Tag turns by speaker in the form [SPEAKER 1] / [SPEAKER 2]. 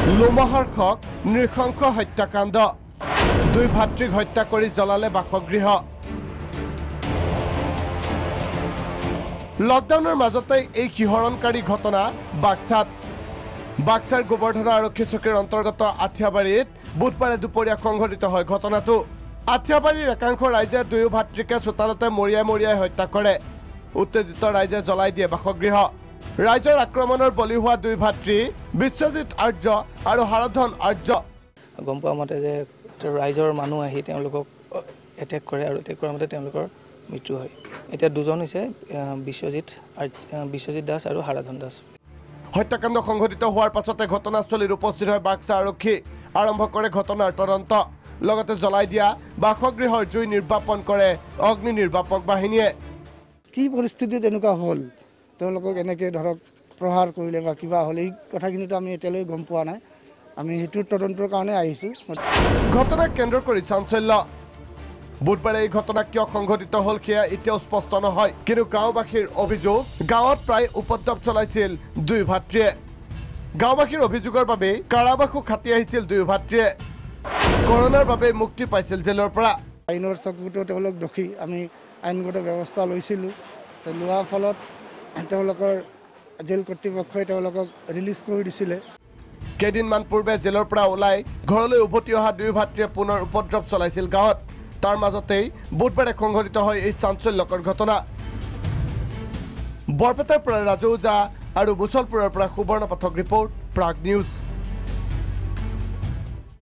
[SPEAKER 1] লোমহৰ্ষক নৃশংস হত্যাকাণ্ড দুই ভাতৃক হত্যা কৰি জ্বলালে বাসগৃহ লকডাউনৰ মাজতে এই শিহৰণকাৰী ঘটনা বাক্সাৰ গোবৰ্ধনা আৰক্ষী চকীৰ অন্তৰ্গত আঠিয়াবাৰীত বুধবাৰে দুপৰীয়া সংঘটিত হয় ঘটনাটো আঠিয়াবাৰীৰ একাংশ ৰাইজে দুয়ো ভাতৃকে চোতালতে মৰিয়াই হত্যা কৰে উত্তেজিত ৰাইজে জ্বলাই দিয়ে বাসগৃহ ৰাইজৰ আক্ৰমণৰ বলি হোৱা দুই ভাতৃ বিশ্বজিৎ আৰ্য আৰু হাৰধন আৰ্য
[SPEAKER 2] গম পোৱা মতে যে ৰাইজৰ মানুহ আহি তেওঁলোকক এটেক কৰে আৰু এটেক কৰাৰ মতে তেওঁলোকৰ মৃত্যু হয় এতিয়া দুজন হৈছে বিশ্বজিৎ দাস আৰু হাৰধন দাস
[SPEAKER 1] হত্যাকাণ্ড সংঘটিত হোৱাৰ পাছতে ঘটনাস্থলীত উপস্থিত হয় বাক্সা আৰক্ষী আৰম্ভ কৰে ঘটনাৰ তদন্ত লগতে জ্বলাই দিয়া বাসগৃহৰ জুই নিৰ্বাপন কৰে অগ্নি নিৰ্বাপক বাহিনীয়ে
[SPEAKER 3] কি পৰিস্থিতি তেনেকুৱা হ'ল তেওঁলোকক এনেকৈ ধৰক প্ৰহাৰ কৰিলে বা কিবা হ'ল এই কথাখিনিতো আমি এতিয়ালৈ গম পোৱা নাই আমি সেইটোৰ তদন্তৰ কাৰণে আহিছোঁ
[SPEAKER 1] ঘটনাক কেন্দ্ৰ কৰি চাঞ্চল্য বুধবাৰে এই ঘটনা কিয় সংঘটিত হ'ল সেয়া এতিয়াও স্পষ্ট নহয় কিন্তু গাঁওবাসীৰ অভিযোগ গাঁৱত প্ৰায় উপদ্ৰৱ চলাইছিল দুই ভাতৃয়ে গাঁওবাসীৰ অভিযোগৰ বাবে কাৰাবাসো খাটি আহিছিল দুই ভাতৃয়ে কৰোনাৰ বাবে মুক্তি পাইছিল জেলৰ পৰা
[SPEAKER 3] আইনৰ চকুতো তেওঁলোক দোষী আমি আইনগত ব্যৱস্থা লৈছিলোঁ লোৱাৰ ফলত তেওঁলোকৰ জেল কৰ্তৃপক্ষই তেওঁলোকক ৰিলিজ কৰি দিছিলে
[SPEAKER 1] কেইদিনমান পূৰ্বে জেলৰ পৰা ওলাই ঘৰলৈ উভতি অহা দুই ভাতৃয়ে পুনৰ উপদ্ৰৱ চলাইছিল গাঁৱত তাৰ মাজতেই বুধবাৰে সংঘটিত হয় এই চাঞ্চল্যকৰ ঘটনা বৰপেটাৰ পৰা ৰাজু ওজা আৰু মুছলপুৰৰ পৰা সুবৰ্ণ পাঠক ৰিপৰ্ট প্ৰাগ নিউজ